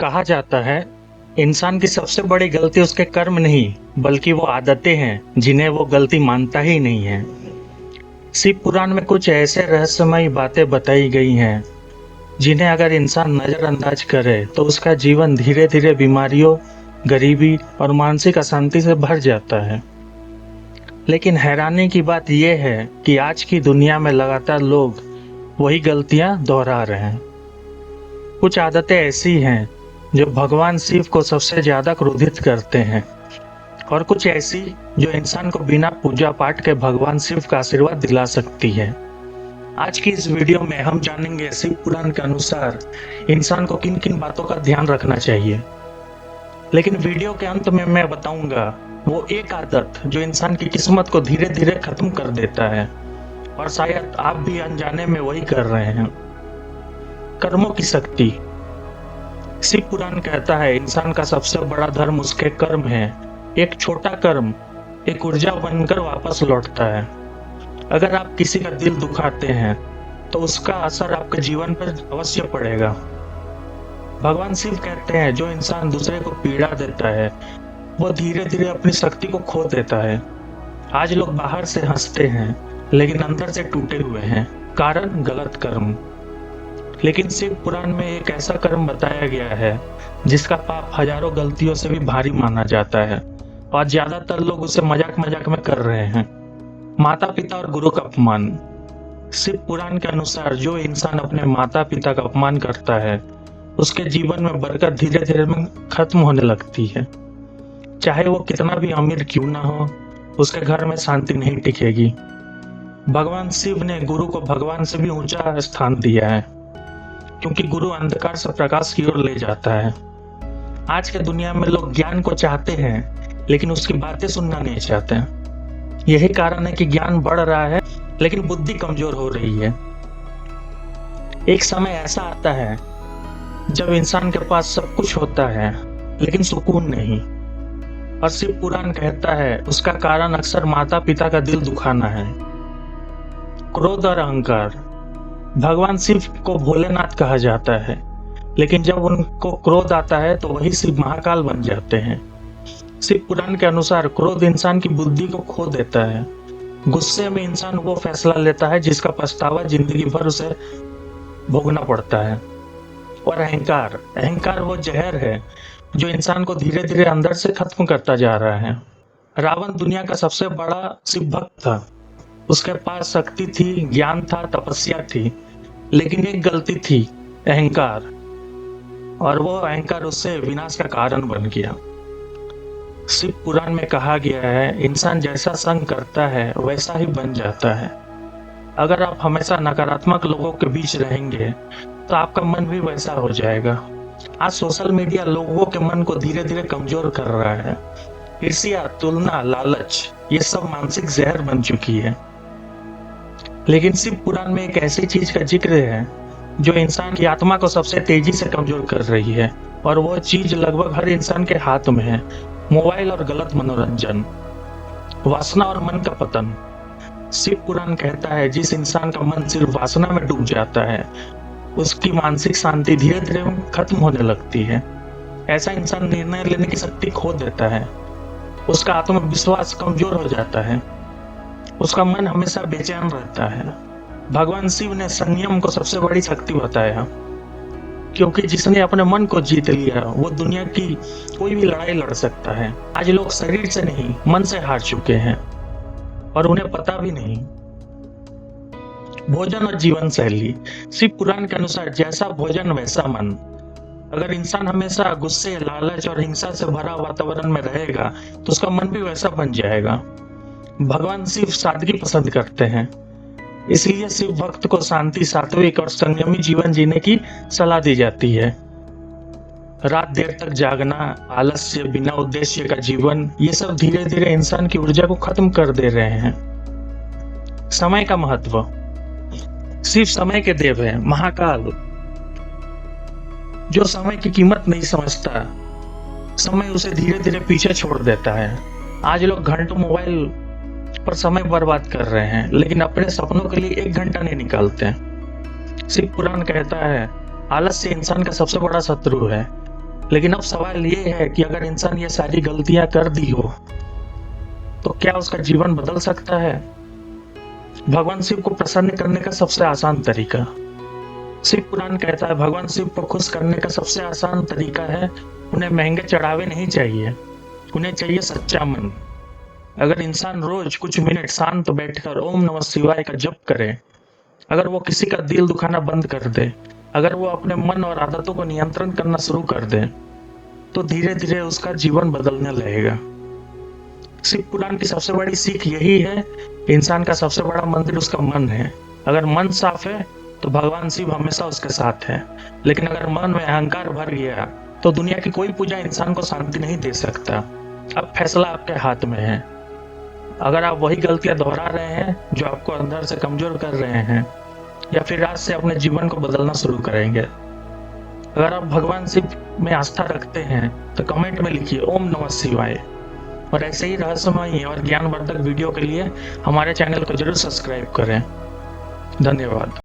कहा जाता है, इंसान की सबसे बड़ी गलती उसके कर्म नहीं, बल्कि वो आदतें हैं, जिन्हें वो गलती मानता ही नहीं है। शिव पुराण में कुछ ऐसे रहस्यमयी बातें बताई गई हैं, जिन्हें अगर इंसान नजरअंदाज करे, तो उसका जीवन धीरे-धीरे बीमारियों, गरीबी और मानसिक अशांति से भर जाता है। लेकिन हैरानी की बात यह है कि आज की दुनिया में लगातार लोग वही गलतियां दोहरा रहे हैं। कुछ आदतें ऐसी हैं जो भगवान शिव को सबसे ज्यादा क्रोधित करते हैं, और कुछ ऐसी जो इंसान को बिना पूजा पाठ के भगवान शिव का आशीर्वाद दिला सकती है। आज की इस वीडियो में हम जानेंगे शिव पुराण के अनुसार इंसान को किन किन बातों का ध्यान रखना चाहिए। लेकिन वीडियो के अंत में मैं बताऊंगा वो एक आदत जो इंसान की किस्मत को धीरे धीरे खत्म कर देता है, और शायद आप भी अनजाने में वही कर रहे हैं। कर्मों की शक्ति। शिव पुराण कहता है, इंसान का सबसे बड़ा धर्म उसके कर्म है। एक छोटा कर्म एक ऊर्जा बनकर वापस लौटता है। अगर आप किसी का दिल दुखाते हैं, तो उसका असर आपके जीवन पर अवश्य पड़ेगा। भगवान शिव कहते हैं, जो इंसान दूसरे को पीड़ा देता है, वो धीरे धीरे अपनी शक्ति को खो देता है। आज लोग बाहर से हंसते हैं, लेकिन अंदर से टूटे हुए हैं। कारण गलत कर्म। लेकिन शिव पुराण में एक ऐसा कर्म बताया गया है, जिसका पाप हजारों गलतियों से भी भारी माना जाता है, और ज्यादातर लोग उसे मजाक मजाक में कर रहे हैं। माता पिता और गुरु का अपमान। शिव पुराण के अनुसार जो इंसान अपने माता पिता का अपमान करता है, उसके जीवन में बरकत धीरे धीरे खत्म होने लगती है। चाहे वो कितना भी अमीर क्यों ना हो, उसके घर में शांति नहीं टिकेगी। भगवान शिव ने गुरु को भगवान से भी ऊंचा स्थान दिया है, क्योंकि गुरु अंधकार से प्रकाश की ओर ले जाता है। आज के दुनिया में लोग ज्ञान को चाहते हैं, लेकिन उसकी बातें सुनना नहीं चाहते हैं। यही कारण है कि ज्ञान बढ़ रहा है, लेकिन बुद्धि कमजोर हो रही है। एक समय ऐसा आता है जब इंसान के पास सब कुछ होता है, लेकिन सुकून नहीं। और शिव पुराण कहता है, उसका कारण अक्सर माता पिता का दिल दुखाना है। क्रोध और अहंकार। भगवान शिव को भोलेनाथ कहा जाता है, लेकिन जब उनको क्रोध आता है, तो वही शिव महाकाल बन जाते हैं। शिव पुराण के अनुसार क्रोध इंसान की बुद्धि को खो देता है। गुस्से में इंसान वो फैसला लेता है जिसका पछतावा जिंदगी भर उसे भोगना पड़ता है। और अहंकार। अहंकार वो जहर है जो इंसान को धीरे धीरे अंदर से खत्म करता जा रहा है। रावण दुनिया का सबसे बड़ा शिव भक्त था। उसके पास शक्ति थी, ज्ञान था, तपस्या थी, लेकिन एक गलती थी, अहंकार। और वो अहंकार उससे विनाश का कारण बन गया। शिव पुराण में कहा गया है, इंसान जैसा संग करता है वैसा ही बन जाता है। अगर आप हमेशा नकारात्मक लोगों के बीच रहेंगे, तो आपका मन भी वैसा हो जाएगा। आज सोशल मीडिया लोगों के मन को धीरे धीरे कमजोर कर रहा है। ईर्ष्या, तुलना, लालच, ये सब मानसिक जहर बन चुकी है। लेकिन शिव पुराण में एक ऐसी चीज का जिक्र है जो इंसान की आत्मा को सबसे तेजी से कमजोर कर रही है, और वो चीज लगभग हर इंसान के हाथ में है। मोबाइल और गलत मनोरंजन। वासना और मन का पतन। शिव पुराण कहता है, जिस इंसान का मन सिर्फ वासना में डूब जाता है, उसकी मानसिक शांति धीरे धीरे खत्म होने लगती है। ऐसा इंसान निर्णय लेने की शक्ति खो देता है। उसका आत्मविश्वास कमजोर हो जाता है। उसका मन हमेशा बेचैन रहता है। भगवान शिव ने संयम को सबसे बड़ी शक्ति बताया, क्योंकि जिसने अपने मन को जीत लिया, वो दुनिया की कोई भी लड़ाई लड़ सकता है। आज लोग शरीर से नहीं, मन से हार चुके हैं, और उन्हें पता भी नहीं। भोजन और जीवन शैली। शिव पुराण के अनुसार जैसा भोजन वैसा मन। अगर इंसान हमेशा गुस्से, लालच और हिंसा से भरा वातावरण में रहेगा, तो उसका मन भी वैसा बन जाएगा। भगवान शिव सादगी पसंद करते हैं, इसलिए शिव भक्त को शांति, सात्विक और संयमी जीवन जीने की सलाह दी जाती है। रात देर तक जागना, आलस्य, बिना उद्देश्य का जीवन, ये सब धीरे धीरे इंसान की ऊर्जा को खत्म कर दे रहे हैं। समय का महत्व। शिव समय के देव है, महाकाल। जो समय की कीमत नहीं समझता, समय उसे धीरे धीरे पीछे छोड़ देता है। आज लोग घंटों मोबाइल पर समय बर्बाद कर रहे हैं, लेकिन अपने सपनों के लिए एक घंटा नहीं निकालते। शिव पुराण कहता है, आलस्य इंसान का सबसे बड़ा शत्रु है। लेकिन अब सवाल ये है कि अगर इंसान ये सारी गलतियां कर दी हो तो क्या उसका जीवन बदल सकता है? भगवान शिव को प्रसन्न करने का सबसे आसान तरीका। शिव पुराण कहता है भगवान शिव को खुश करने का सबसे आसान तरीका है उन्हें महंगे चढ़ावे नहीं चाहिए, उन्हें चाहिए सच्चा मन। अगर इंसान रोज कुछ मिनट शांत बैठकर ओम नमः शिवाय का जप करे, अगर वो किसी का दिल दुखाना बंद कर दे, अगर वो अपने मन और आदतों को नियंत्रण करना शुरू कर दे, तो धीरे धीरे उसका जीवन बदलने लगेगा। शिव पुराण की सबसे बड़ी सीख यही है, इंसान का सबसे बड़ा मंदिर उसका मन है। अगर मन साफ है तो भगवान शिव हमेशा उसके साथ है, लेकिन अगर मन में अहंकार भर गया तो दुनिया की कोई पूजा इंसान को शांति नहीं दे सकता। अब फैसला आपके हाथ में है। अगर आप वही गलतियां दोहरा रहे हैं जो आपको अंदर से कमजोर कर रहे हैं, या फिर आज से अपने जीवन को बदलना शुरू करेंगे। अगर आप भगवान शिव में आस्था रखते हैं तो कमेंट में लिखिए ओम नमः शिवाय। और ऐसे ही रहस्यमय और ज्ञानवर्धक वीडियो के लिए हमारे चैनल को जरूर सब्सक्राइब करें। धन्यवाद।